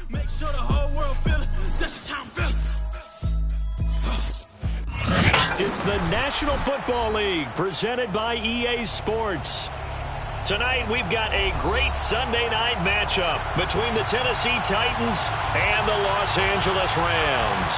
Make sure the whole world feel it. That's just how I'm feeling. It's the National Football League presented by EA Sports. Tonight we've got a great Sunday night matchup between the Tennessee Titans and the Los Angeles Rams.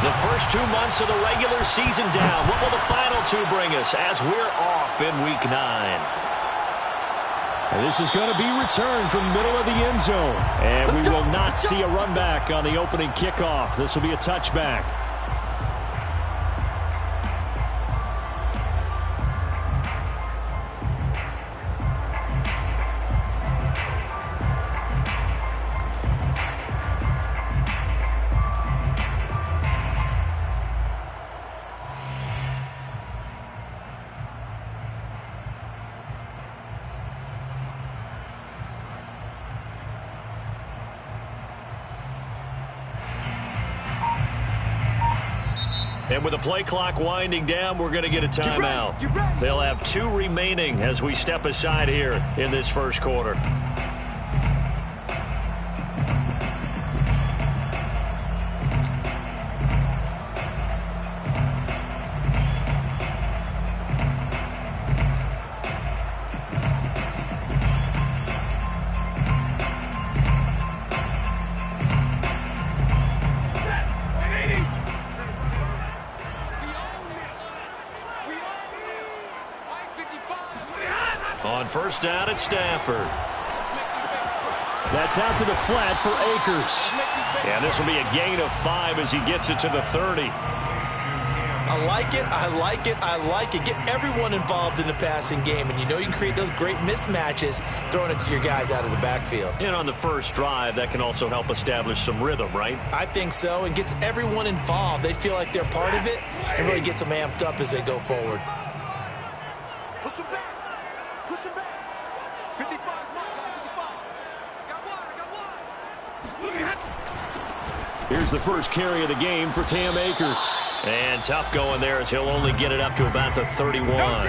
The first 2 months of the regular season down. What will the final two bring us as we're off in Week 9? And this is going to be returned from the middle of the end zone. And we will not see a run back on the opening kickoff. This will be a touchback. And with the play clock winding down, we're going to get a timeout. They'll have 2 remaining as we step aside here in this first quarter. On first down at Stafford. That's out to the flat for Akers. And this will be a gain of 5 as he gets it to the 30. I like it. I like it. I like it. Get everyone involved in the passing game. And you know you can create those great mismatches throwing it to your guys out of the backfield. And on the first drive, that can also help establish some rhythm, right? I think so. And gets everyone involved. They feel like they're part of it and really gets them amped up as they go forward. Push him back. Push him back. 55 mark. 55. Got one. Here's the first carry of the game for Cam Akers. And tough going there as he'll only get it up to about the 31.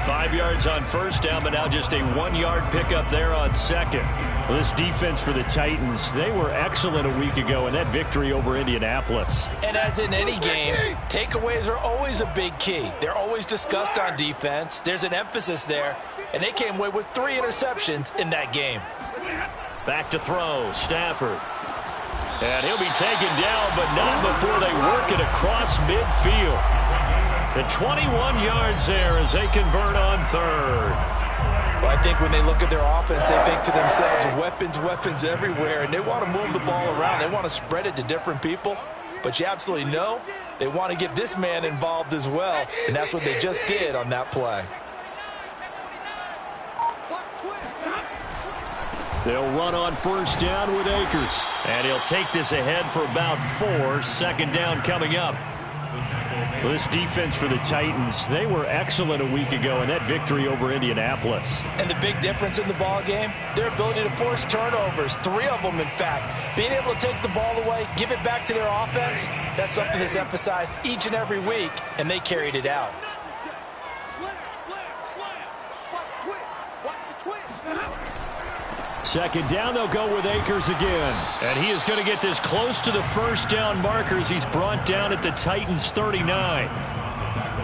5 yards on first down, but now just a 1-yard pickup there on second. Well, this defense for the Titans, they were excellent a week ago in that victory over Indianapolis. And as in any game, takeaways are always a big key. They're always discussed on defense. There's an emphasis there, and they came away with 3 interceptions in that game. Back to throw, Stafford. And he'll be taken down, but not before they work it across midfield. And 21 yards there as they convert on third. Well, I think when they look at their offense, they think to themselves, weapons, weapons everywhere, and they want to move the ball around. They want to spread it to different people. But you absolutely know they want to get this man involved as well, and that's what they just did on that play. They'll run on first down with Akers. And he'll take this ahead for about 4. Second down coming up. Well, this defense for the Titans, they were excellent a week ago in that victory over Indianapolis. And the big difference in the ball game, their ability to force turnovers, 3 of them in fact. Being able to take the ball away, give it back to their offense, that's something that's emphasized each and every week, and they carried it out. Second down, they'll go with Akers again. And he is going to get this close to the first down markers. He's brought down at the Titans' 39.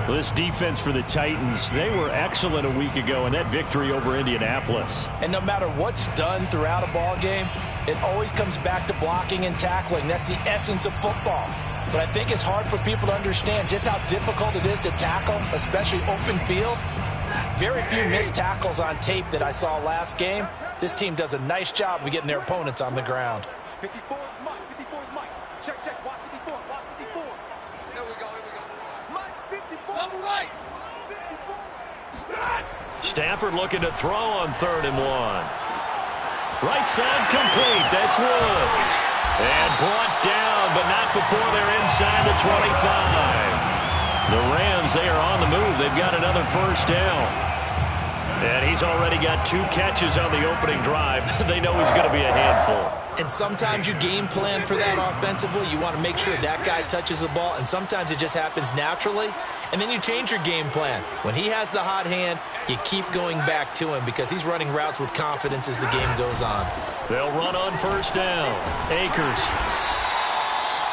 Well, this defense for the Titans, they were excellent a week ago in that victory over Indianapolis. And no matter what's done throughout a ball game, it always comes back to blocking and tackling. That's the essence of football. But I think it's hard for people to understand just how difficult it is to tackle, especially open field. Very few missed tackles on tape that I saw last game. This team does a nice job of getting their opponents on the ground. 54 is Mike. 54 is Mike. Check. Watch 54. Watch 54. Here we go. Mike 54. Number right. 54. Stafford looking to throw on 3rd and 1. Right side complete. That's Woods. And brought down, but not before they're inside the 25. The Rams, they are on the move. They've got another first down. And he's already got 2 catches on the opening drive. They know he's going to be a handful. And sometimes you game plan for that offensively. You want to make sure that guy touches the ball, and sometimes it just happens naturally. And then you change your game plan. When he has the hot hand, you keep going back to him because he's running routes with confidence as the game goes on. They'll run on first down. Akers.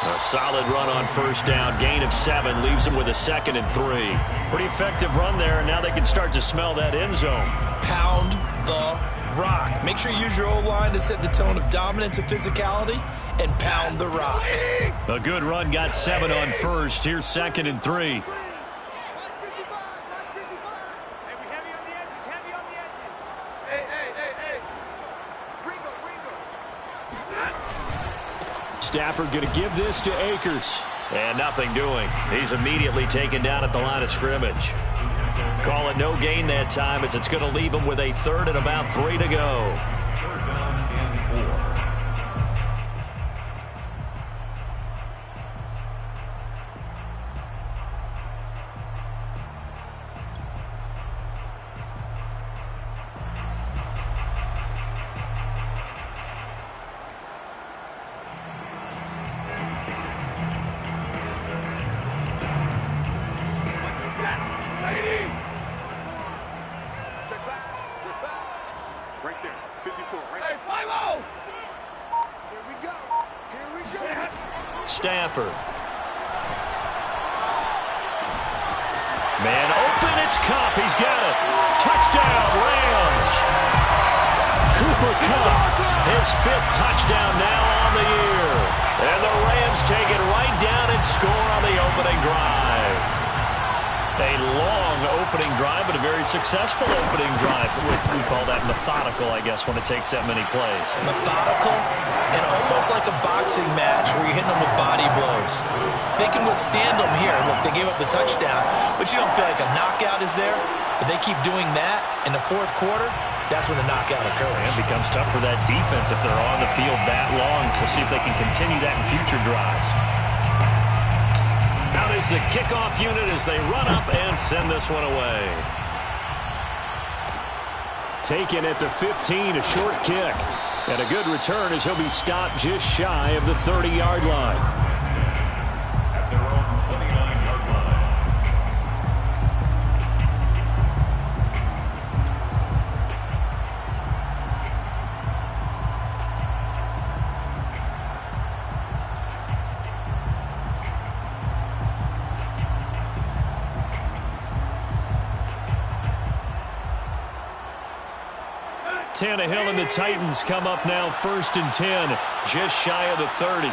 A solid run on first down. Gain of 7 leaves them with a 2nd and 3. Pretty effective run there, and now they can start to smell that end zone. Pound the rock. Make sure you use your O-line to set the tone of dominance and physicality, and pound the rock. A good run got 7 on first. Here's 2nd and 3. Stafford going to give this to Akers. And nothing doing. He's immediately taken down at the line of scrimmage. Call it no gain that time as it's going to leave him with a 3rd and about 3 to go. Stafford. Man open, it's Kupp. He's got it. Touchdown, Rams. Cooper Kupp, his 5th touchdown now on the year. And the Rams take it right down and score on the opening drive. A long opening drive, but a very successful opening drive. We call that methodical, I guess, when it takes that many plays. Methodical and almost like a boxing match where you're hitting them with body blows. They can withstand them here. Look, they gave up the touchdown, but you don't feel like a knockout is there. But they keep doing that in the 4th quarter. That's when the knockout occurs. And it becomes tough for that defense if they're on the field that long. We'll see if they can continue that in future drives. Out is the kickoff unit as they run up and send this one away. Taken at the 15, a short kick. And a good return as he'll be stopped just shy of the 30-yard line. At their own 29-yard line. Tannehill and the Titans come up now 1st and 10, just shy of the 30.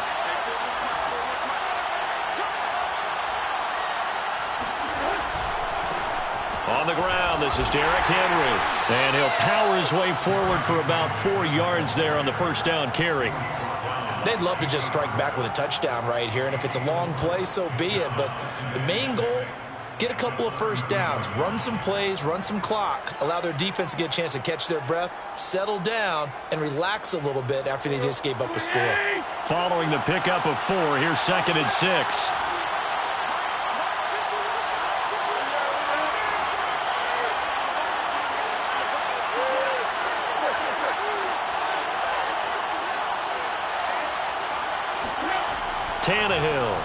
On the ground, this is Derrick Henry. And he'll power his way forward for about 4 yards there on the first down carry. They'd love to just strike back with a touchdown right here, and if it's a long play, so be it. But the main goal, get a couple of first downs, run some plays, run some clock, allow their defense to get a chance to catch their breath, settle down, and relax a little bit after they just gave up a score. Following the pickup of 4, here's 2nd and 6. Tannehill.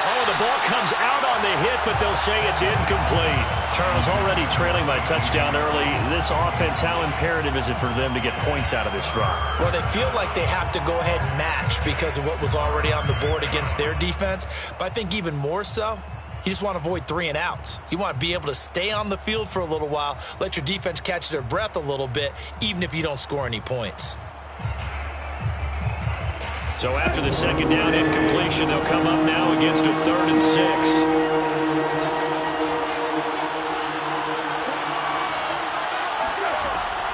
Oh, the ball comes out on the hit, but they'll say it's incomplete. Charles, already trailing by touchdown early. This offense, how imperative is it for them to get points out of this drive? Well, they feel like they have to go ahead and match because of what was already on the board against their defense. But I think even more so, you just want to avoid 3 and outs. You want to be able to stay on the field for a little while, let your defense catch their breath a little bit, even if you don't score any points. So after the 2nd down incompletion, they'll come up now against a 3rd and 6.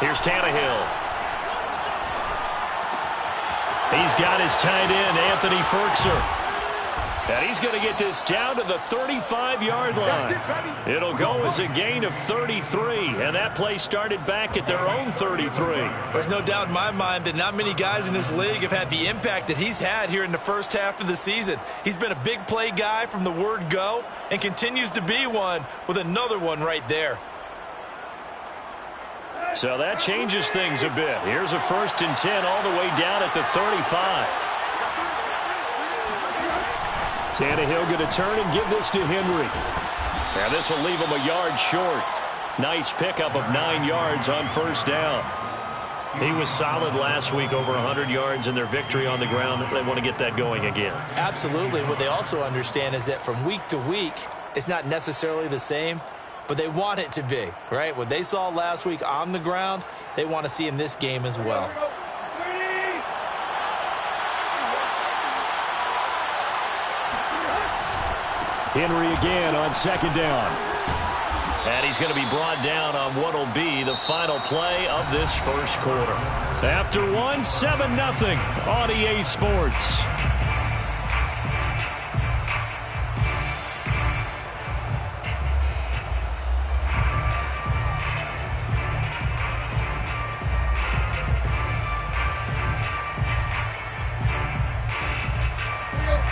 Here's Tannehill. He's got his tight end, Anthony Ferkser. And he's going to get this down to the 35-yard line. It'll go as a gain of 33, and that play started back at their own 33. There's no doubt in my mind that not many guys in this league have had the impact that he's had here in the first half of the season. He's been a big play guy from the word go and continues to be one with another one right there. So that changes things a bit. Here's a 1st and 10 all the way down at the 35. Tannehill going to turn and give this to Henry. Now this will leave him a yard short. Nice pickup of 9 yards on 1st down. He was solid last week, over 100 yards in their victory on the ground. They want to get that going again. Absolutely. What they also understand is that from week to week, it's not necessarily the same, but they want it to be, right? What they saw last week on the ground, they want to see in this game as well. Henry again on 2nd down. And he's going to be brought down on what will be the final play of this first quarter. After 7-0 on EA Sports.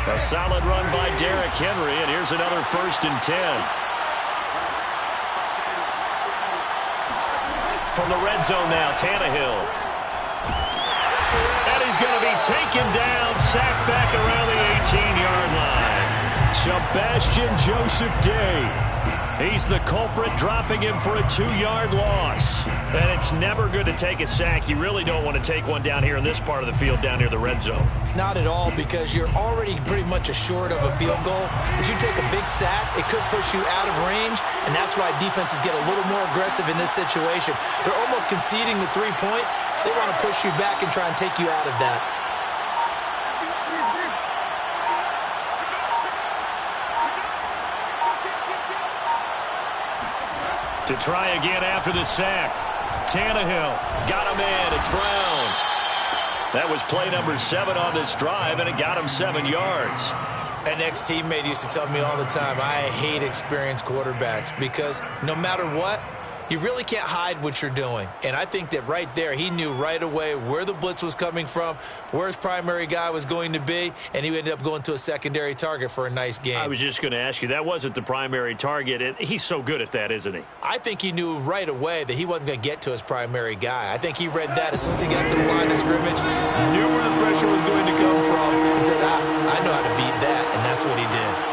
A solid run by Derrick Henry, and here's another 1st and 10. From the red zone now, Tannehill. And he's going to be taken down, sacked back around the 18-yard line. Sebastian Joseph Day. He's the culprit, dropping him for a 2-yard loss. And it's never good to take a sack. You really don't want to take one down here in this part of the field, down near the red zone. Not at all, because you're already pretty much assured of a field goal. If you take a big sack, it could push you out of range, and that's why defenses get a little more aggressive in this situation. They're almost conceding the 3 points. They want to push you back and try and take you out of that. To try again after the sack. Tannehill got him in. It's Brown. That was play number 7 on this drive, and it got him 7 yards. An ex-teammate used to tell me all the time, I hate experienced quarterbacks because no matter what, you really can't hide what you're doing. And I think that right there, he knew right away where the blitz was coming from, where his primary guy was going to be, and he ended up going to a secondary target for a nice game. I was just going to ask you, that wasn't the primary target, and he's so good at that, isn't he? I think he knew right away that he wasn't going to get to his primary guy. I think he read that as soon as he got to the line of scrimmage, knew where the pressure was going to come from, and said, I know how to beat that, and that's what he did.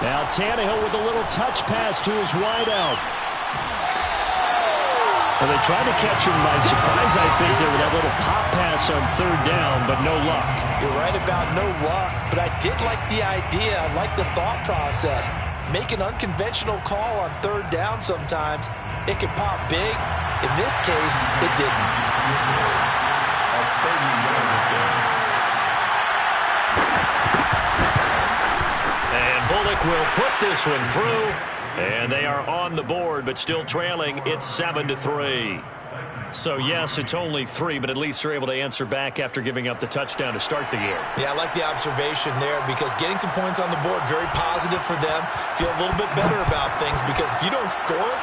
Now Tannehill with a little touch pass to his wideout. Well, they tried to catch him by surprise, I think, there with that little pop pass on 3rd down, but no luck. You're right about no luck, but I did like the idea. I like the thought process. Make an unconventional call on 3rd down sometimes. It can pop big. In this case, it didn't. Bullock will put this one through, and they are on the board, but still trailing. It's 7-3. So, yes, it's only 3, but at least they're able to answer back after giving up the touchdown to start the game. Yeah, I like the observation there because getting some points on the board, very positive for them. Feel a little bit better about things because if you don't score,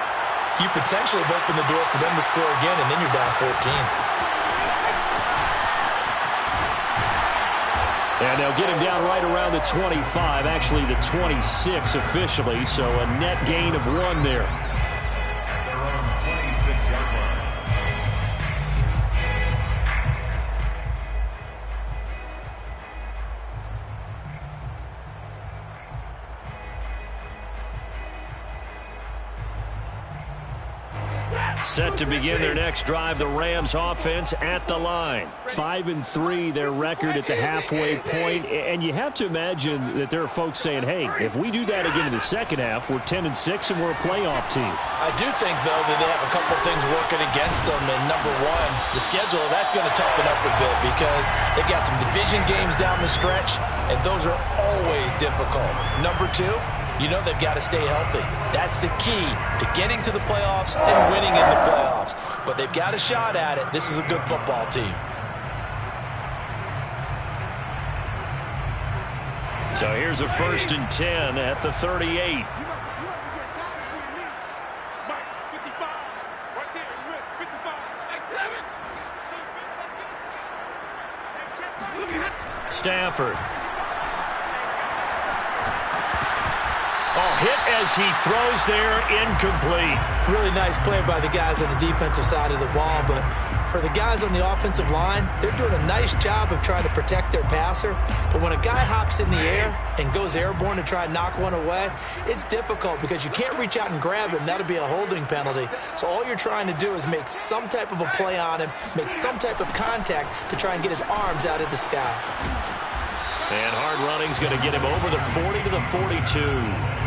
you potentially have opened the door for them to score again, and then you're down 14. And they'll get him down right around the 25, actually the 26 officially, so a net gain of 1 there. They're on 26-yard line. Set to begin their next drive, the Rams offense at the line. 5-3, their record at the halfway point. And you have to imagine that there are folks saying, hey, if we do that again in the second half, we're 10-6 and we're a playoff team. I do think, though, that they have a couple of things working against them. And number 1, the schedule, that's going to toughen up a bit because they've got some division games down the stretch, and those are always difficult. Number 2, you know they've got to stay healthy. That's the key to getting to the playoffs and winning in the playoffs. But they've got a shot at it. This is a good football team. So here's a 1st and 10 at the 38. Stafford. Oh, hit as he throws there, incomplete. Really nice play by the guys on the defensive side of the ball, but for the guys on the offensive line, they're doing a nice job of trying to protect their passer. But when a guy hops in the air and goes airborne to try and knock one away, it's difficult because you can't reach out and grab him. That'll be a holding penalty. So all you're trying to do is make some type of a play on him, make some type of contact to try and get his arms out of the sky. And hard running's going to get him over the 40 to the 42.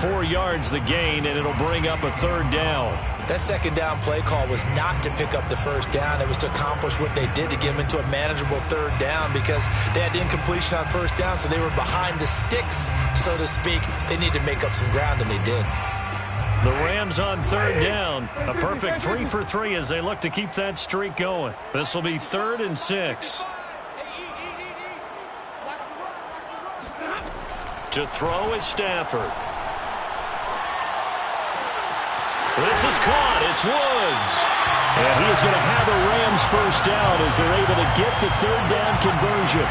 4 yards the gain, and it'll bring up a third down. That second down play call was not to pick up the first down. It was to accomplish what they did to get them into a manageable third down because they had the incompletion on first down, so they were behind the sticks, so to speak. They needed to make up some ground, and they did. The Rams on third down. A perfect 3 for 3 as they look to keep that streak going. This will be 3rd and 6. To throw is Stafford. This is caught. It's Woods. And he is going to have a Rams first down as they're able to get the third down conversion.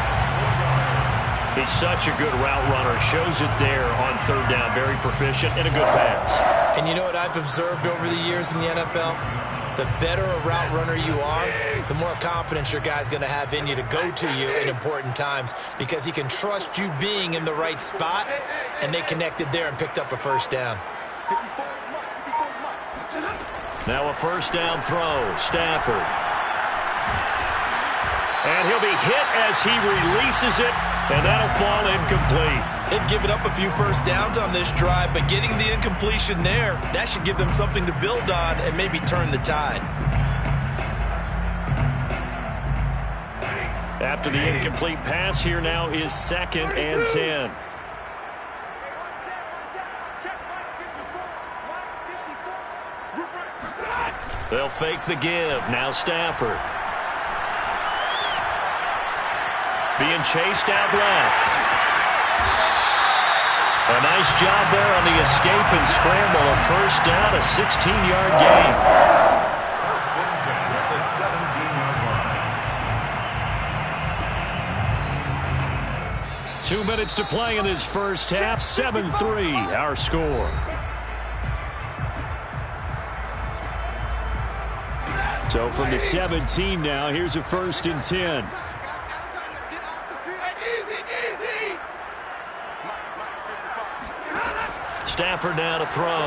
He's such a good route runner. Shows it there on third down. Very proficient and a good pass. And you know what I've observed over the years in the NFL? The better a route runner you are, the more confidence your guy's going to have in you to go to you in important times because he can trust you being in the right spot, and they connected there and picked up a first down. Now a first down throw, Stafford. And he'll be hit as he releases it, and that'll fall incomplete. They've given up a few first downs on this drive, but getting the incompletion there, that should give them something to build on and maybe turn the tide. After the incomplete pass, here now is 2nd and 10. They'll fake the give. Now Stafford. Being chased out left. A nice job there on the escape and scramble. A first down, a 16-yard gain. First and 10 at the 17-yard line. 2 minutes to play in this first half. 7-3, our score. So from the 17 now, here's a 1st and 10. Stafford now to throw.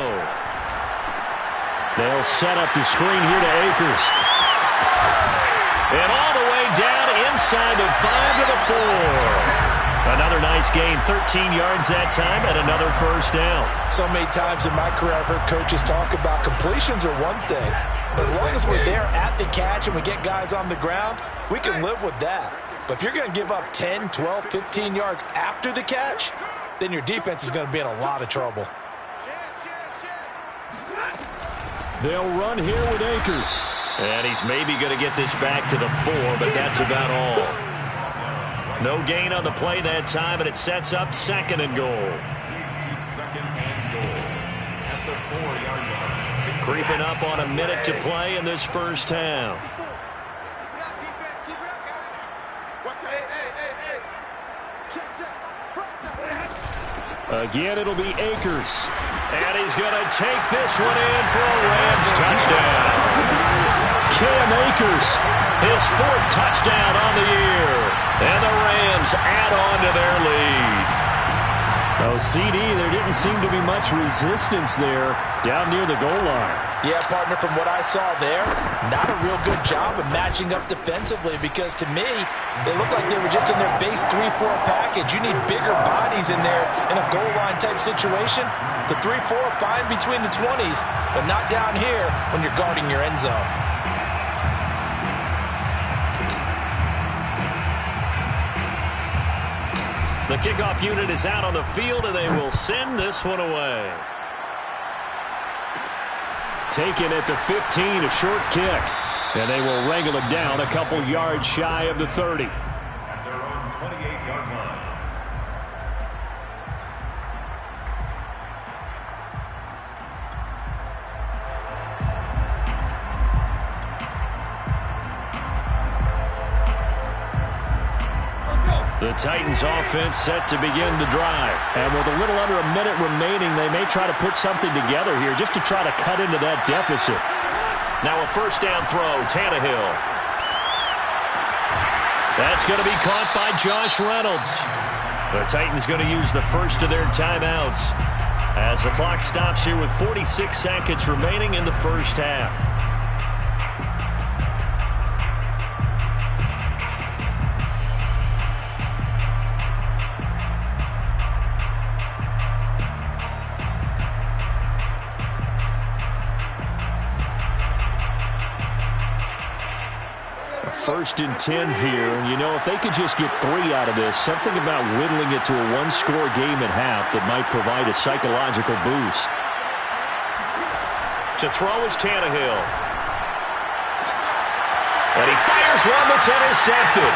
They'll set up the screen here to Akers. And all the way down inside the 5 to the 4. Another nice gain, 13 yards that time, and another first down. So many times in my career, I've heard coaches talk about completions are one thing. As long as we're there at the catch and we get guys on the ground, we can live with that. But if you're going to give up 10, 12, 15 yards after the catch, then your defense is going to be in a lot of trouble. They'll run here with Akers. And he's maybe going to get this back to the 4, but that's about all. No gain on the play that time, and it sets up 2nd and goal. Leads to 2nd and goal at the 4-yard line. Creeping up on a minute to play in this first half. Again, it'll be Akers. And he's going to take this one in for a Rams touchdown. Cam Akers, his 4th touchdown on the year. And the Rams add on to their lead. Oh, CD, there didn't seem to be much resistance there down near the goal line. Yeah, partner, from what I saw there, not a real good job of matching up defensively because to me, they looked like they were just in their base 3-4 package. You need bigger bodies in there in a goal line type situation. The 3-4 fine between the 20s, but not down here when you're guarding your end zone. The kickoff unit is out on the field, and they will send this one away. Taken at the 15, a short kick. And they will wrangle it down a couple yards shy of the 30. At their own 28-yard line. Let's go. The Titans offense set to begin the drive. And with a little under a minute remaining, they may try to put something together here just to try to cut into that deficit. Now a first down throw, Tannehill. That's going to be caught by Josh Reynolds. The Titans going to use the first of their timeouts as the clock stops here with 46 seconds remaining in the first half. First and 10 here, and you know, if they could just get 3 out of this, something about whittling it to a one-score game at half that might provide a psychological boost. To throw is Tannehill. And he fires one that's intercepted.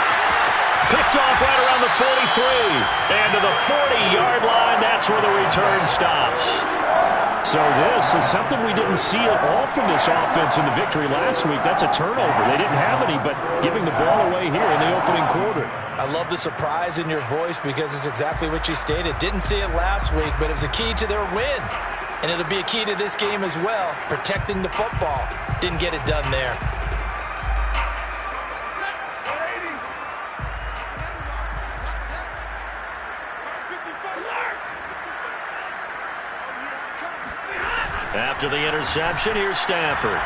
Picked off right around the 43. And to the 40-yard line, that's where the return stops. So this is something we didn't see at all from this offense in the victory last week. That's a turnover. They didn't have any, but giving the ball away here in the opening quarter. I love the surprise in your voice because it's exactly what you stated. Didn't see it last week, but it was a key to their win. And it'll be a key to this game as well, protecting the football. Didn't get it done there. After the interception, here's Stafford.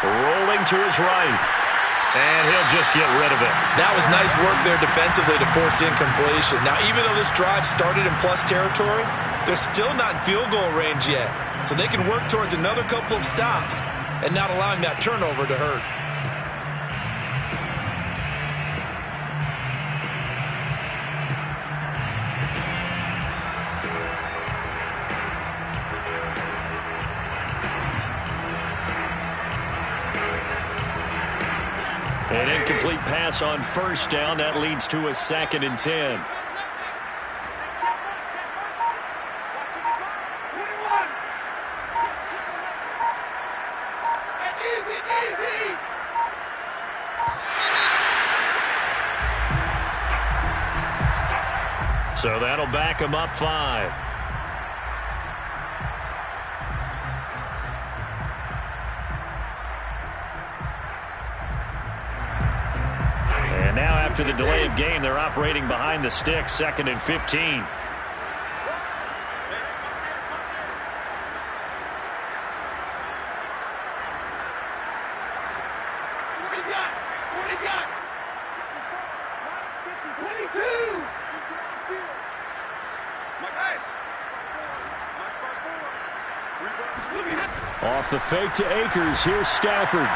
Rolling to his right. And he'll just get rid of it. That was nice work there defensively to force incompletion. Now, even though this drive started in plus territory, they're still not in field goal range yet. So they can work towards another couple of stops and not allowing that turnover to hurt. An incomplete pass on first down. That leads to a 2nd and 10. So that'll back him up 5. And now after the delay of game, they're operating behind the sticks, 2nd and 15. Off the fake to Akers. Here's Stafford.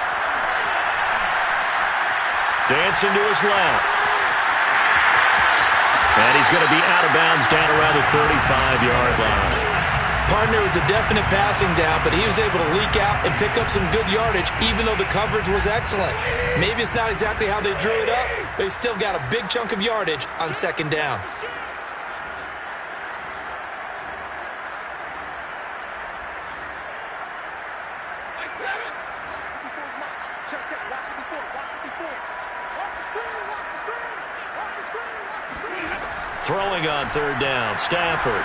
Dancing to his left. And he's going to be out of bounds down around the 35-yard line. Partner was a definite passing down, but he was able to leak out and pick up some good yardage, even though the coverage was excellent. Maybe it's not exactly how they drew it up, but he still got a big chunk of yardage on 2nd down. Throwing on 3rd down, Stafford.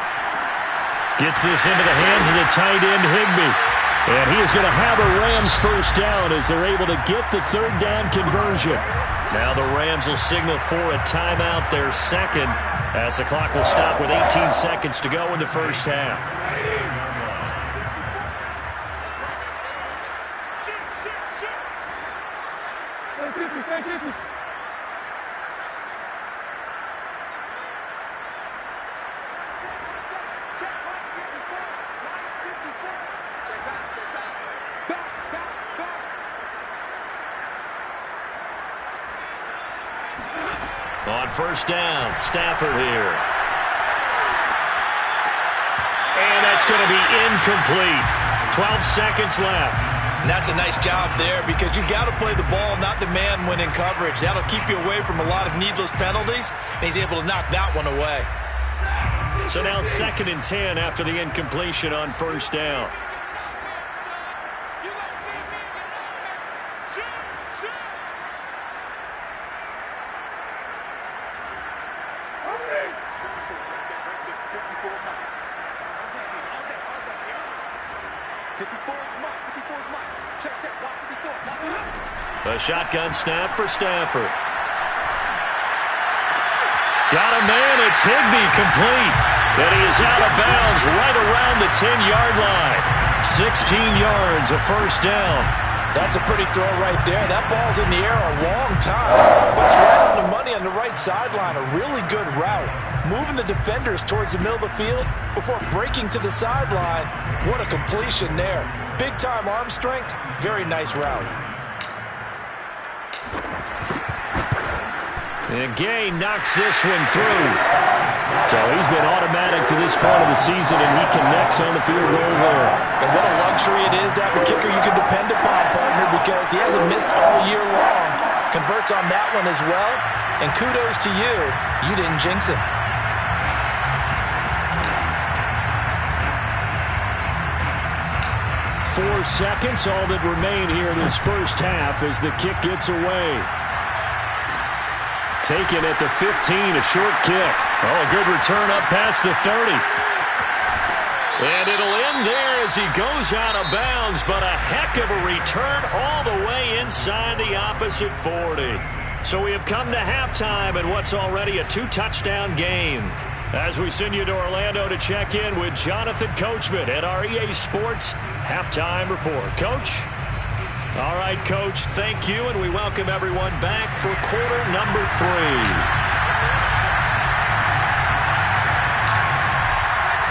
Gets this into the hands of the tight end, Higbee. And he is going to have a Rams first down as they're able to get the 3rd down conversion. Now the Rams will signal for a timeout, their 2nd, as the clock will stop with 18 seconds to go in the first half. On first down, Stafford here. And that's going to be incomplete. 12 seconds left. And that's a nice job there because you've got to play the ball, not the man when in coverage. That'll keep you away from a lot of needless penalties, and he's able to knock that one away. So now 2nd and 10 after the incompletion on first down. 54 is Mike. 54 is Mike. Check, check. Watch 54. A shotgun snap for Stafford. Got a man. It's Higbee, complete. And he is out of bounds right around the 10-yard line. 16 yards, a first down. That's a pretty throw right there. That ball's in the air a long time. But it's right on the money on the right sideline. A really good route. Moving the defenders towards the middle of the field before breaking to the sideline. What a completion there. Big-time arm strength. Very nice route. And Gay knocks this one through. So he's been automatic to this part of the season, and he connects on the field goal there. And what a luxury it is to have a kicker you can depend upon, partner, because he hasn't missed all year long. Converts on that one as well. And kudos to you. You didn't jinx it. Four seconds, all that remain here in this first half as the kick gets away. Taken at the 15, a short kick. Oh, a good return up past the 30. And it'll end there as he goes out of bounds, but a heck of a return all the way inside the opposite 40. So we have come to halftime in what's already a two-touchdown game. As we send you to Orlando to check in with Jonathan Coachman at our EA Sports Halftime Report. Coach? All right, Coach, thank you, and we welcome everyone back for quarter number 3.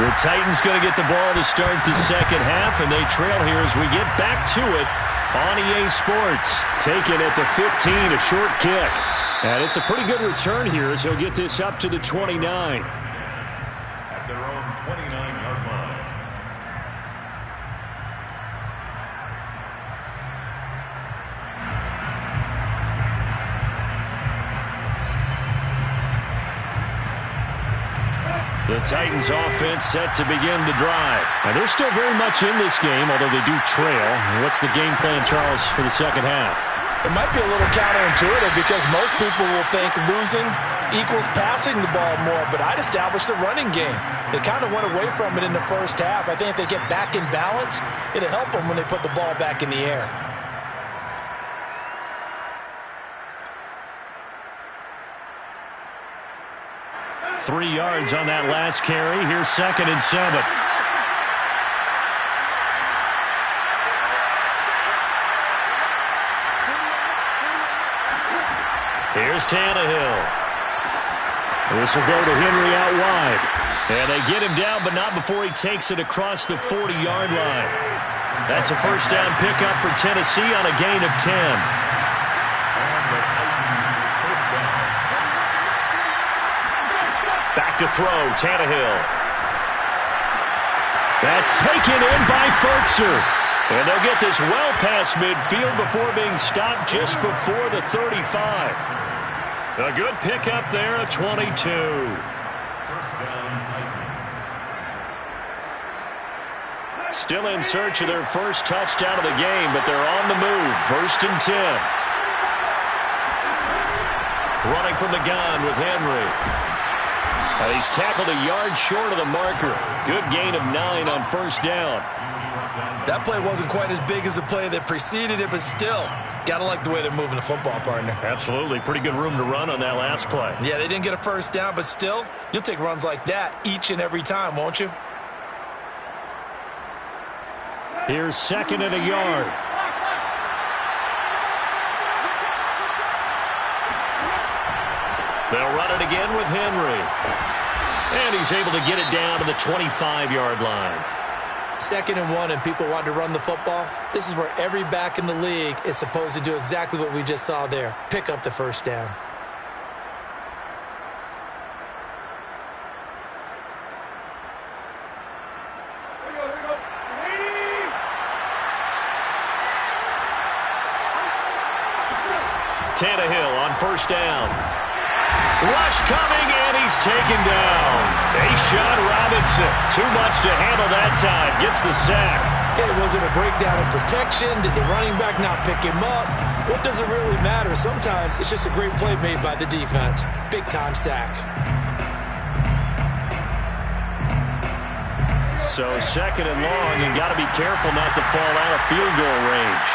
The Titans going to get the ball to start the second half, and they trail here as we get back to it on EA Sports. Taken at the 15, a short kick. And it's a pretty good return here as he'll get this up to the 29. At their own 29-yard line. The Titans offense set to begin the drive. Now, they're still very much in this game, although they do trail. What's the game plan, Charles, for the second half? It might be a little counterintuitive because most people will think losing equals passing the ball more, but I'd establish the running game. They kind of went away from it in the first half. I think if they get back in balance, it'll help them when they put the ball back in the air. Three yards on that last carry. Here's 2nd and 7. Here's Tannehill. This will go to Henry out wide. And they get him down, but not before he takes it across the 40-yard line. That's a first down pickup for Tennessee on a gain of 10. Back to throw, Tannehill. That's taken in by Firkser. And they'll get this well past midfield before being stopped just before the 35. A good pickup there at 22. First down, Titans. Still in search of their first touchdown of the game, but they're on the move. 1st and 10. Running from the gun with Henry. He's tackled a yard short of the marker. Good gain of 9 on first down. That play wasn't quite as big as the play that preceded it, but still, got to like the way they're moving the football, partner. Absolutely. Pretty good room to run on that last play. Yeah, they didn't get a first down, but still, you'll take runs like that each and every time, won't you? Here's 2nd and a yard. They'll run it again with Henry. And he's able to get it down to the 25-yard line. 2nd and 1, and people want to run the football. This is where every back in the league is supposed to do exactly what we just saw there. Pick up the first down. Tannehill on first down. Rush coming, and he's taken down. A-Shot Robinson. Too much to handle that time. Gets the sack. Hey, was it a breakdown in protection? Did the running back not pick him up? What does it really matter? Sometimes it's just a great play made by the defense. Big-time sack. So second and long, and got to be careful not to fall out of field goal range.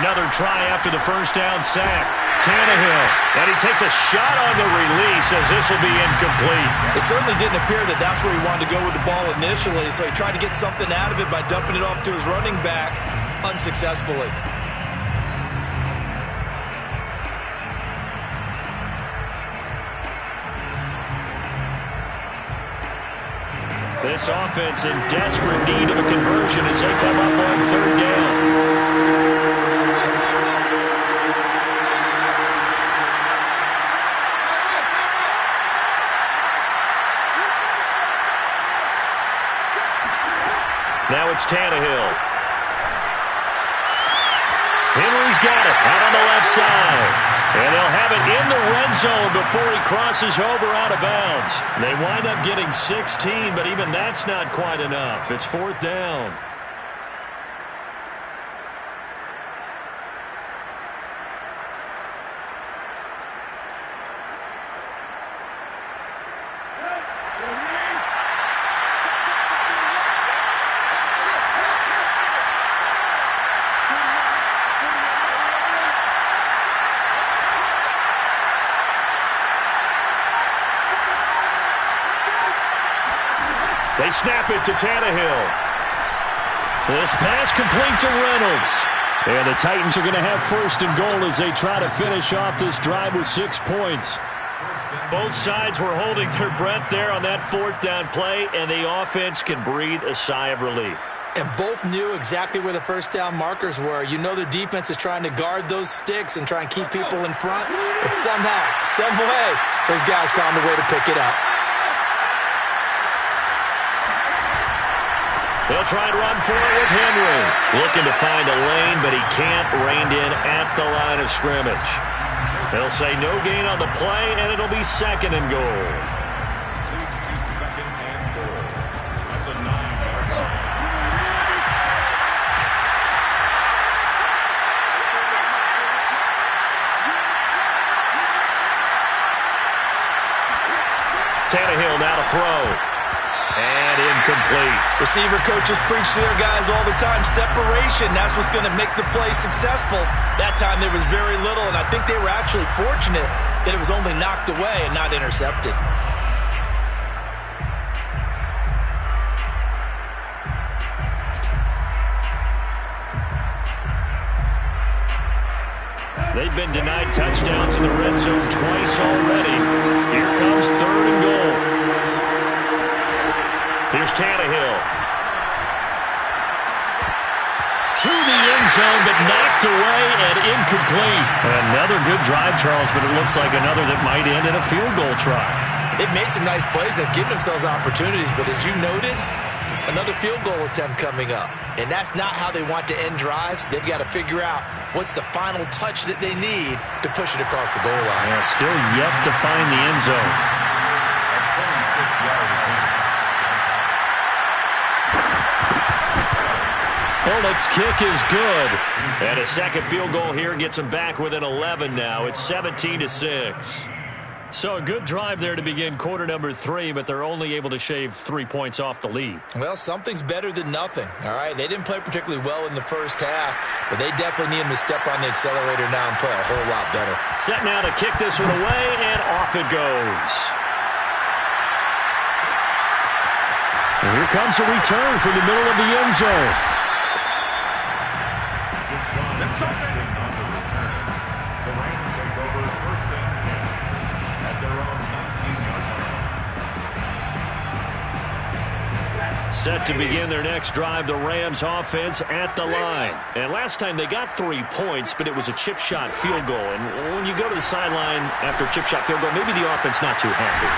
Another try after the first down sack. Tannehill, and he takes a shot on the release as this will be incomplete. It certainly didn't appear that that's where he wanted to go with the ball initially, so he tried to get something out of it by dumping it off to his running back unsuccessfully. This offense in desperate need of a conversion as they come up on third down. Now it's Tannehill. Henry's got it out on the left side. And they'll have it in the red zone before he crosses over out of bounds. They wind up getting 16, but even that's not quite enough. It's fourth down. They snap it to Tannehill. This pass complete to Reynolds. And the Titans are going to have first and goal as they try to finish off this drive with 6 points. Both sides were holding their breath there on that fourth down play, and the offense can breathe a sigh of relief. And both knew exactly where the first down markers were. You know the defense is trying to guard those sticks and try and keep people in front. But somehow, some way, those guys found a way to pick it up. They'll try and run for it with Henry. Looking to find a lane, but he can't. Reined in at the line of scrimmage. They'll say no gain on the play, and it'll be second and goal. Leads to second and goal at the 9-yard line. Tannehill now to throw. And incomplete. Receiver coaches preach to their guys all the time. Separation, that's what's going to make the play successful. That time there was very little, and I think they were actually fortunate that it was only knocked away and not intercepted. They've been denied touchdowns in the red zone twice already. Here comes third and goal. Here's Tannehill. To the end zone, but knocked away and incomplete. Another good drive, Charles, but it looks like another that might end in a field goal try. They've made some nice plays. They've given themselves opportunities, but as you noted, another field goal attempt coming up. And that's not how they want to end drives. They've got to figure out what's the final touch that they need to push it across the goal line. Yeah, still yet to find the end zone. A 26-yard attempt. Bullock's kick is good. And a second field goal here gets them back within 11 now. It's 17-6. So a good drive there to begin quarter number 3, but they're only able to shave 3 points off the lead. Well, something's better than nothing, all right? They didn't play particularly well in the first half, but they definitely need them to step on the accelerator now and play a whole lot better. Set now to kick this one away, and off it goes. And here comes a return from the middle of the end zone. Jackson on the return. The Rams take over first and 10 at their own 19-yard line. Set to begin their next drive, the Rams offense at the line. And last time they got 3 points, but it was a chip shot field goal. And when you go to the sideline after a chip shot field goal, maybe the offense not too happy.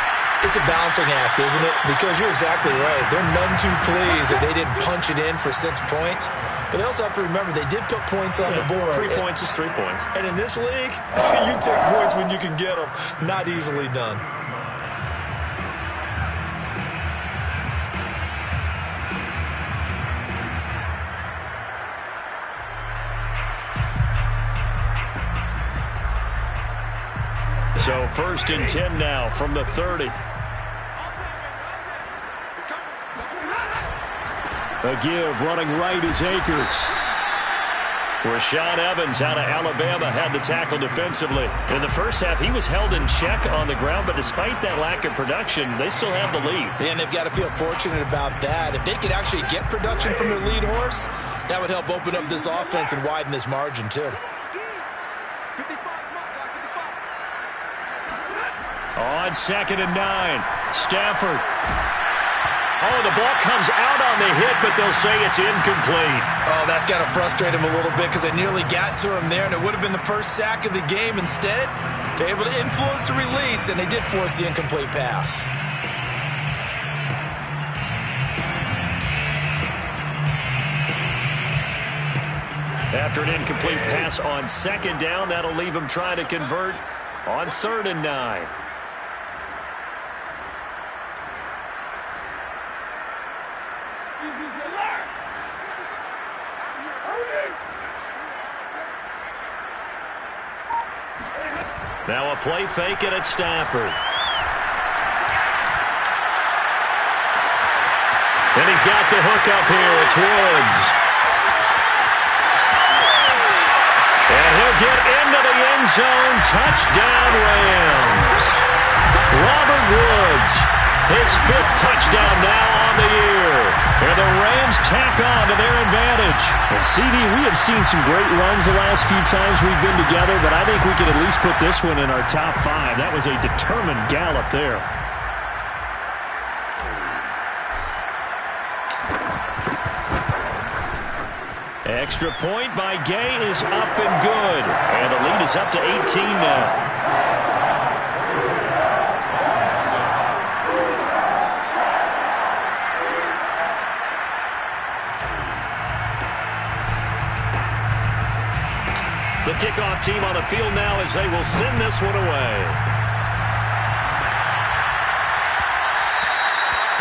It's a balancing act, isn't it? Because you're exactly right. They're none too pleased that they didn't punch it in for 6 points. But they also have to remember they did put points on the board. 3 points is 3 points. And in this league, you take points when you can get them. Not easily done. So first and 10 now from the 30. A give running right is Akers. Rashaan Evans out of Alabama had the tackle defensively. In the first half, he was held in check on the ground, but despite that lack of production, they still have the lead. And they've got to feel fortunate about that. If they could actually get production from their lead horse, that would help open up this offense and widen this margin, too. On 2nd and 9, Stafford. Oh, the ball comes out on the hit, but they'll say it's incomplete. Oh, that's got to frustrate him a little bit because they nearly got to him there, and it would have been the first sack of the game. Instead, they're able to influence the release, and they did force the incomplete pass. After an incomplete pass on 2nd down, that'll leave him trying to convert on 3rd and 9. Now a play fake and it's Stafford. And he's got the hook up here. It's Woods. And he'll get into the end zone. Touchdown, Rams. Robert Woods, his 5th touchdown now on the year. And the Rams tack on to their advantage. And CD, we have seen some great runs the last few times we've been together, but I think we can at least put this one in our top 5. That was a determined gallop there. Extra point by Gay is up and good. And the lead is up to 18 now. The kickoff team on the field now as they will send this one away.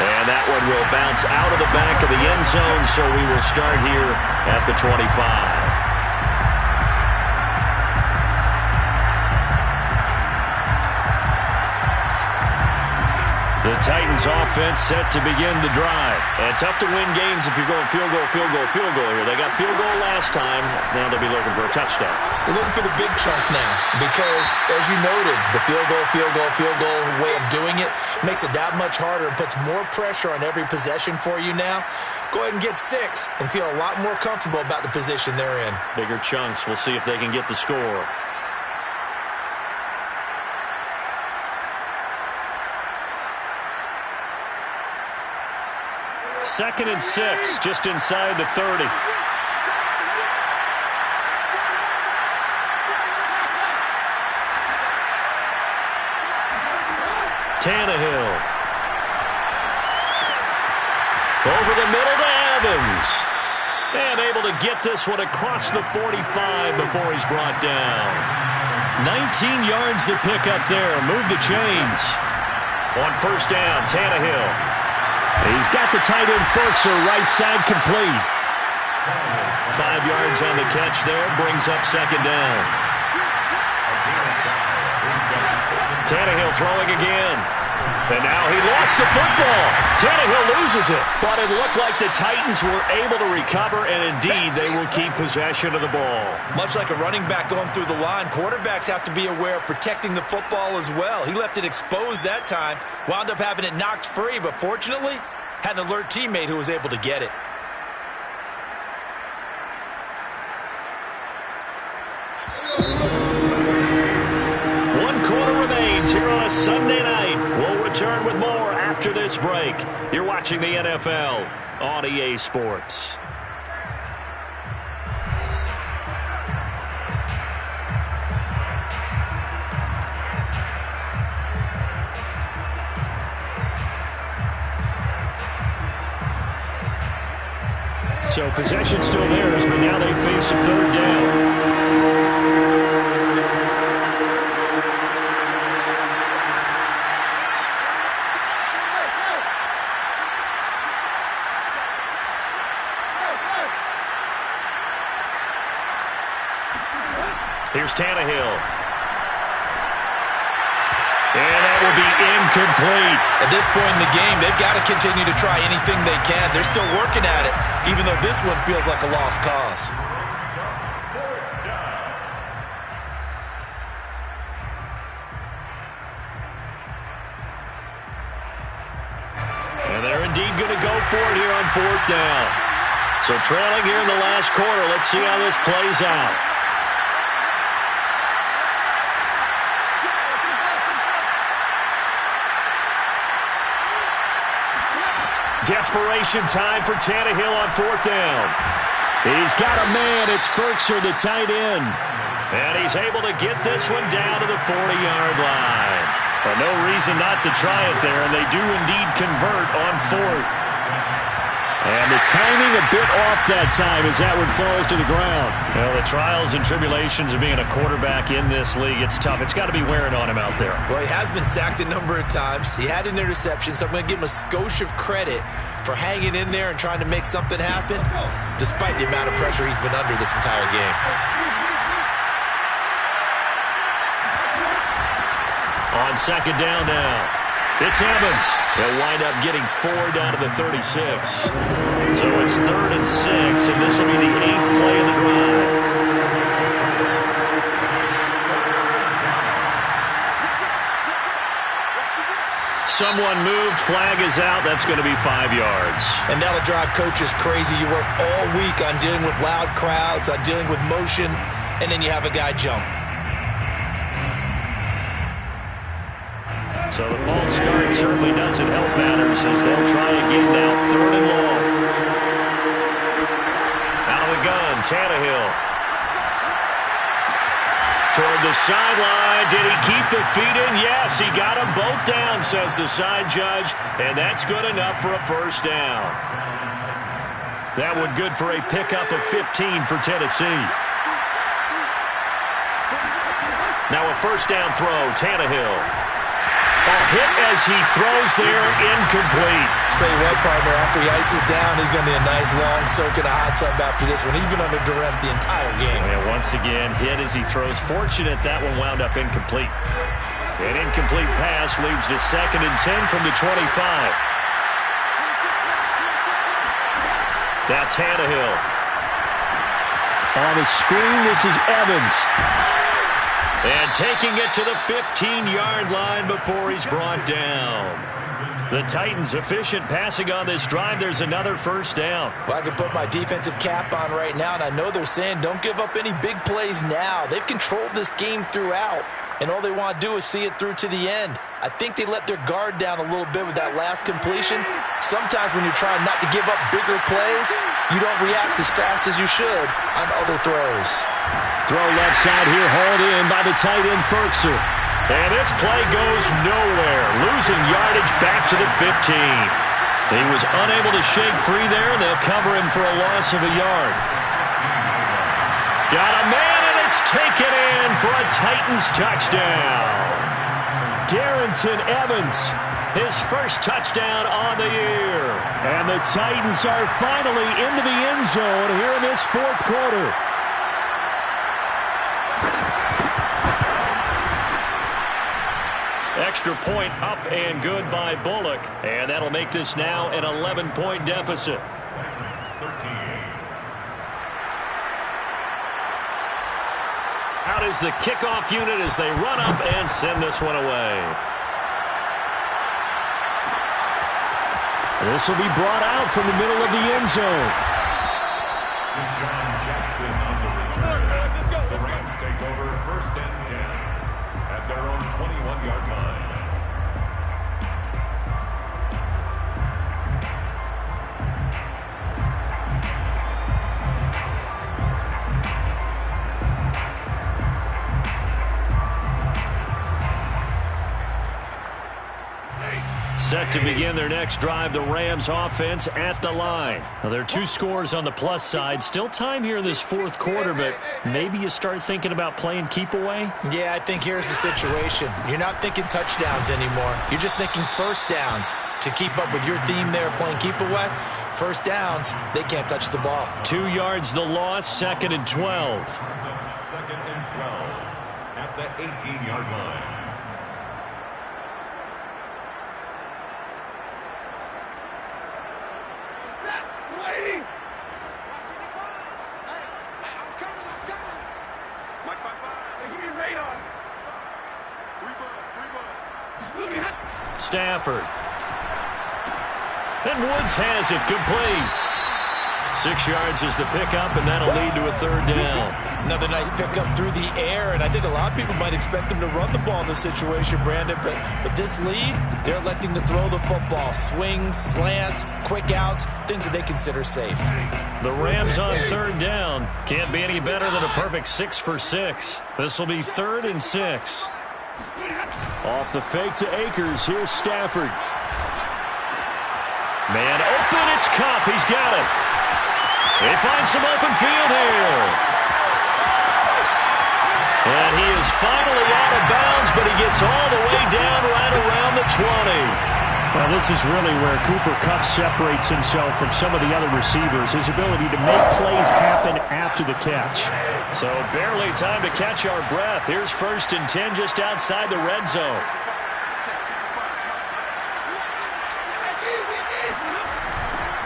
And that one will bounce out of the back of the end zone, so we will start here at the 25. The Titans offense set to begin the drive. And tough to win games if you're going field goal here. They got field goal last time. Now they'll be looking for a touchdown. They're looking for the big chunk now because, as you noted, the field goal way of doing it makes it that much harder and puts more pressure on every possession for you now. Go ahead and get 6 and feel a lot more comfortable about the position they're in. Bigger chunks. We'll see if they can get the score. Second and 6, just inside the 30. Tannehill. Over the middle to Evans. And able to get this one across the 45 before he's brought down. 19 yards to pick up there. Move the chains. On 1st down, Tannehill. He's got the tight end Firkser right side complete. 5 yards on the catch there. Brings up 2nd down. Tannehill throwing again. And now he lost the football. Tannehill loses it. But it looked like the Titans were able to recover, and indeed they will keep possession of the ball. Much like a running back going through the line, quarterbacks have to be aware of protecting the football as well. He left it exposed that time, wound up having it knocked free, but fortunately had an alert teammate who was able to get it. One quarter remains here on a Sunday night. We'll return with more after this break. You're watching the NFL on EA Sports. So possession still theirs, but now they face a 3rd down. Here's Tannehill. And that will be incomplete. At this point in the game, they've got to continue to try anything they can. They're still working at it, even though this one feels like a lost cause. And they're indeed going to go for it here on 4th down. So trailing here in the last quarter. Let's see how this plays out. Desperation time for Tannehill on 4th down. He's got a man. It's Firkser, the tight end. And he's able to get this one down to the 40-yard line. But no reason not to try it there, and they do indeed convert on 4th. And the timing a bit off that time as that one falls to the ground. Well, the trials and tribulations of being a quarterback in this league, it's tough. It's got to be wearing on him out there. Well, he has been sacked a number of times. He had an interception, so I'm going to give him a skosh of credit for hanging in there and trying to make something happen, despite the amount of pressure he's been under this entire game. On 2nd down now. It's Evans. He'll wind up getting 4 down to the 36. So it's 3rd and 6, and this will be the 8th play of the drive. Someone moved. Flag is out. That's going to be 5 yards. And that'll drive coaches crazy. You work all week on dealing with loud crowds, on dealing with motion, and then you have a guy jump. So the false start certainly doesn't help matters as they'll try again now. 3rd and long. Out of the gun, Tannehill. Toward the sideline. Did he keep the feet in? Yes, he got them both down, says the side judge. And that's good enough for a 1st down. That one good for a pickup of 15 for Tennessee. Now a 1st down throw, Tannehill. A hit as he throws there, incomplete. Tell you what, partner, after he ices down, he's going to be a nice long soak in a hot tub after this one. He's been under duress the entire game. And once again, hit as he throws. Fortunate that one wound up incomplete. An incomplete pass leads to 2nd and 10 from the 25. Now Tannehill. On the screen, this is Evans. And taking it to the 15-yard line before he's brought down. The Titans efficient passing on this drive. There's another 1st down. Well, I can put my defensive cap on right now, and I know they're saying don't give up any big plays now. They've controlled this game throughout, and all they want to do is see it through to the end. I think they let their guard down a little bit with that last completion. Sometimes when you're trying not to give up bigger plays, you don't react as fast as you should on other throws. Throw left side here, hauled in by the tight end Firkser. And this play goes nowhere. Losing yardage back to the 15. He was unable to shake free there, and they'll cover him for a loss of a yard. Got a man, and it's taken in for a Titans touchdown. Darrington Evans, his 1st touchdown on the year. And the Titans are finally into the end zone here in this 4th quarter. Extra point up and good by Bullock. And that'll make this now an 11-point deficit. Out is the kickoff unit as they run up and send this one away. This will be brought out from the middle of the end zone. Deshaun Jackson on the return. The Rams take over 1st and 10 at their own 21-yard line. Set to begin their next drive, the Rams offense at the line. Now, there are 2 scores on the plus side. Still time here in this 4th quarter, but maybe you start thinking about playing keep away? Yeah, I think here's the situation. You're not thinking touchdowns anymore. You're just thinking 1st downs. To keep up with your theme there, playing keep away, 1st downs, they can't touch the ball. 2 yards the loss, 2nd and 12. 2nd and 12 at the 18-yard line. Stafford. And Woods has it complete. 6 yards is the pickup, and that'll lead to a third down. Another nice pickup through the air, and I think a lot of people might expect them to run the ball in this situation, Brandon, but with this lead, they're electing to throw the football. Swings, slants, quick outs, things that they consider safe. The Rams on third down. Can't be any better than a perfect 6 for 6. This will be 3rd and 6. Off the fake to Akers. Here's Stafford. Man open, it's Kupp. He's got it. He finds some open field here. And he is finally out of bounds, but he gets all the way down right around the 20. Well, this is really where Cooper Kupp separates himself from some of the other receivers, his ability to make plays happen after the catch. So barely time to catch our breath. Here's 1st and 10 just outside the red zone.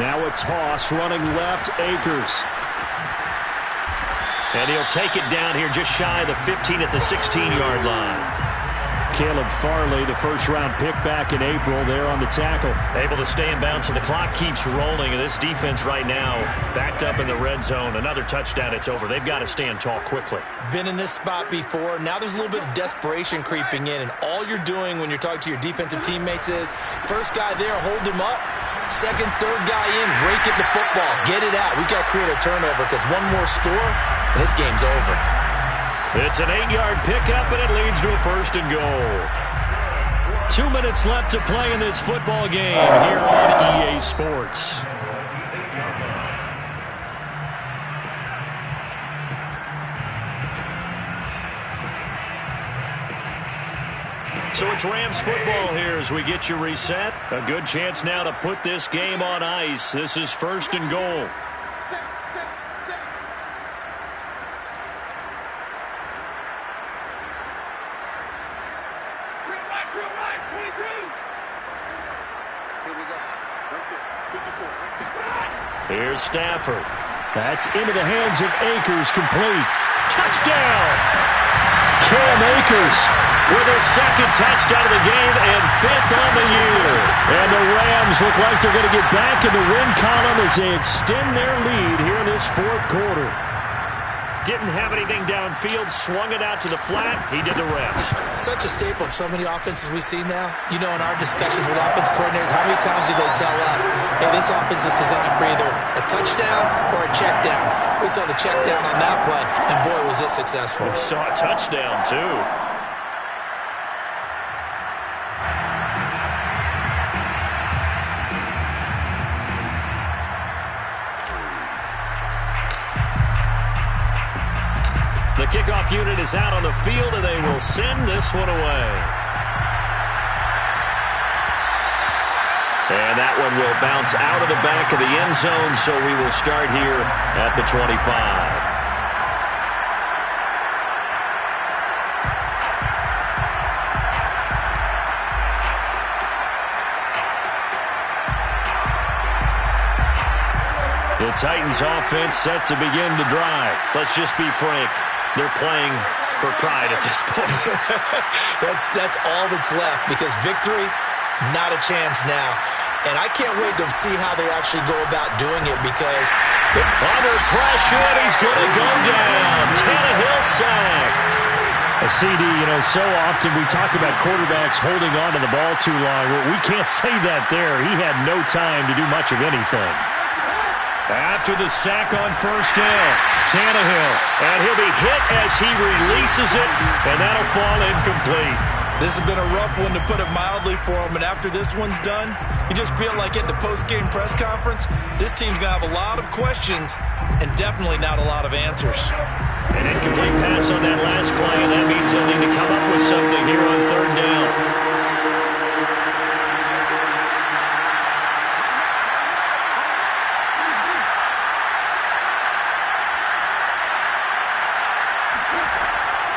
Now a toss running left, Akers. And he'll take it down here just shy of the 15 at the 16-yard line. Caleb Farley, the first-round pick back in April, there on the tackle. Able to stay in bounds, so the clock keeps rolling. And this defense right now backed up in the red zone. Another touchdown, it's over. They've got to stand tall quickly. Been in this spot before. Now there's a little bit of desperation creeping in, and all you're doing when you're talking to your defensive teammates is, first guy there, hold him up. Second, third guy in, rake at the football. Get it out. We've got to create a turnover because one more score, and this game's over. It's an 8-yard pickup, and it leads to a 1st and goal. 2 minutes left to play in this football game here on EA Sports. So it's Rams football here as we get you reset. A good chance now to put this game on ice. This is 1st and goal. Here's Stafford. That's into the hands of Akers, complete. Touchdown! Cam Akers with his 2nd touchdown of the game and 5th on the year. And the Rams look like they're going to get back in the win column as they extend their lead here in this 4th quarter. Didn't have anything downfield, swung it out to the flat. He did the rest. Such a staple of so many offenses we see now. You know, in our discussions with offense coordinators, how many times do they tell us, hey, this offense is designed for either a touchdown or a check down. We saw the check down on that play, and boy, was it successful. We saw a touchdown, too. The kickoff unit is out on the field, and they will send this one away. And that one will bounce out of the back of the end zone, so we will start here at the 25. The Titans offense set to begin the drive. Let's just be frank. They're playing for pride at this point. That's all that's left because victory, not a chance now. And I can't wait to see how they actually go about doing it because under pressure, he's going to go down. Tannehill sacked. A CD, you know, so often we talk about quarterbacks holding on to the ball too long. Well, we can't say that there. He had no time to do much of anything. After the sack on 1st down, Tannehill, and he'll be hit as he releases it, and that'll fall incomplete. This has been a rough one, to put it mildly, for him, and after this one's done, you just feel like at the post-game press conference, this team's going to have a lot of questions and definitely not a lot of answers. An incomplete pass on that last play, and that means they'll need to come up with something here on 3rd down.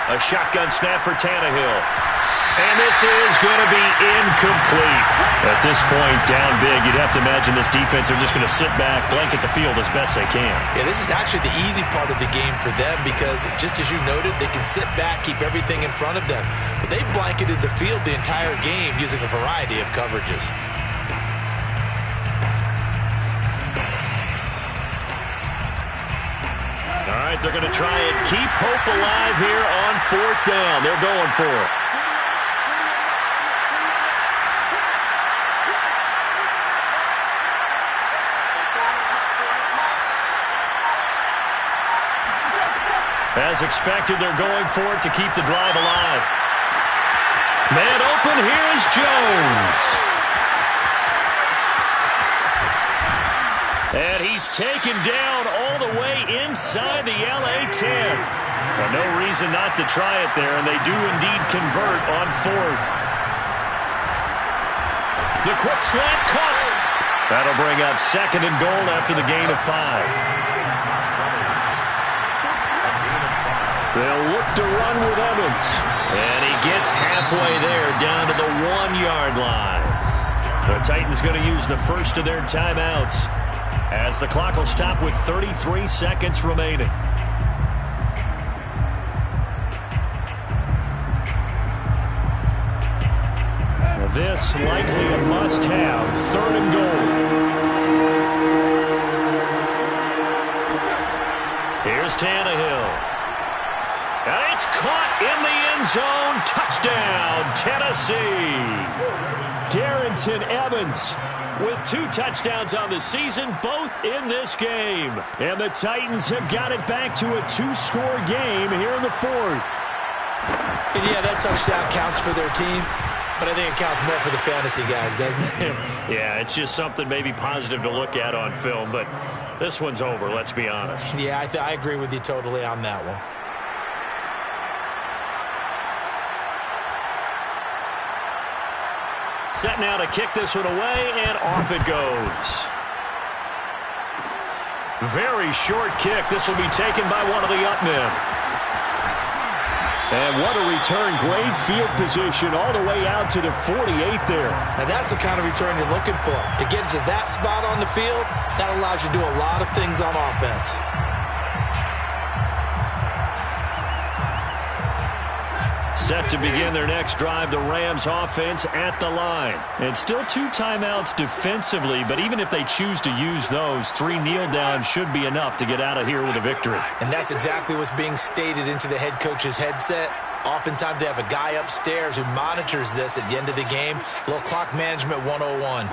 A shotgun snap for Tannehill. And this is going to be incomplete. At this point, down big, you'd have to imagine this defense are just going to sit back, blanket the field as best they can. Yeah, this is actually the easy part of the game for them because, just as you noted, they can sit back, keep everything in front of them. But they've blanketed the field the entire game using a variety of coverages. All right, they're going to try and keep hope alive here on 4th down. They're going for it. As expected, they're going for it to keep the drive alive. Man open, here's Jones. And he's taken down all the way inside the LA 10. Well, no reason not to try it there, and they do indeed convert on 4th. The quick slant caught. That'll bring up 2nd and goal after the gain of 5. They'll look to run with Evans. And he gets halfway there, down to the 1-yard line. The Titans going to use the first of their timeouts as the clock will stop with 33 seconds remaining. This likely a must-have. 3rd and goal. Here's Tannehill. And it's caught in the end zone. Touchdown, Tennessee. Darrington Evans with 2 touchdowns on the season, both in this game. And the Titans have got it back to a 2-score game here in the 4th. And yeah, that touchdown counts for their team, but I think it counts more for the fantasy guys, doesn't it? Yeah, it's just something maybe positive to look at on film, but this one's over, let's be honest. Yeah, I agree with you totally on that one. Set now to kick this one away, and off it goes. Very short kick. This will be taken by one of the up men. And what a return. Great field position all the way out to the 48 there. Now that's the kind of return you're looking for. To get to that spot on the field, that allows you to do a lot of things on offense. Set to begin their next drive, the Rams offense at the line. And still 2 timeouts defensively, but even if they choose to use those, 3 kneel downs should be enough to get out of here with a victory. And that's exactly what's being stated into the head coach's headset. Oftentimes they have a guy upstairs who monitors this at the end of the game. A little clock management 101.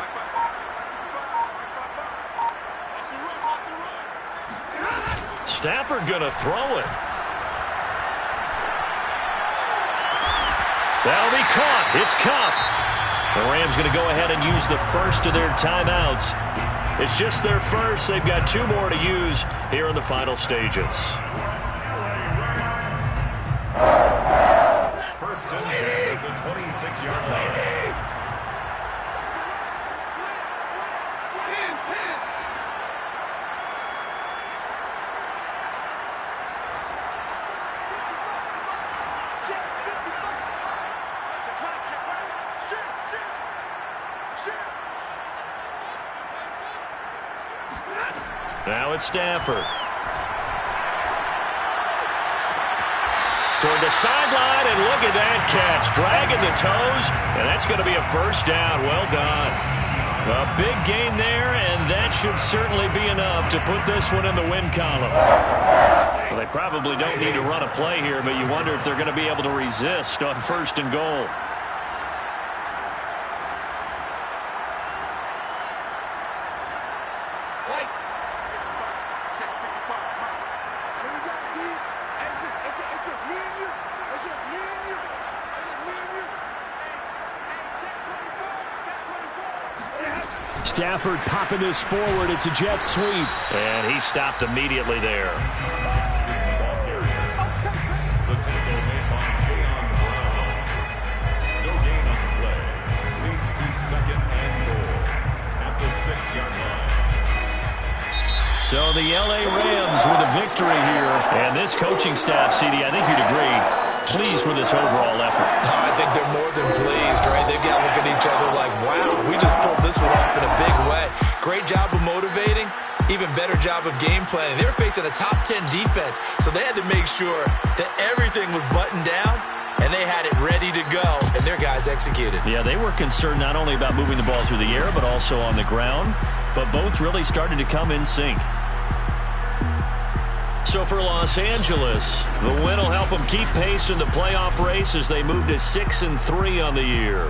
Stafford gonna throw it. That'll be caught. It's Cup. The Rams going to go ahead and use the first of their timeouts. It's just their first. They've got 2 more to use here in the final stages. First and 10 at the 26-yard line. Now it's Stafford. Toward the sideline, and look at that catch. Dragging the toes, and that's going to be a first down. Well done. A big gain there, and that should certainly be enough to put this one in the win column. Well, they probably don't need to run a play here, but you wonder if they're going to be able to resist on 1st and goal. Stafford popping this forward. It's a jet sweep. And he stopped immediately there. The tackle made by Keon Brown. No gain on the play. Leads to 2nd and goal at the 6-yard line. So the LA Rams with a victory here. And this coaching staff, CD, I think you'd agree, pleased with this overall effort. I think think they're more than pleased, right? They've got to look at each other like, wow, we just pulled this one off in a big way. Great job of motivating, even better job of game planning. They were facing a top 10 defense, so they had to make sure that everything was buttoned down, and they had it ready to go, and their guys executed. Yeah, they were concerned not only about moving the ball through the air, but also on the ground, but both really started to come in sync. So for Los Angeles, the win will help them keep pace in the playoff race as they move to 6-3 on the year.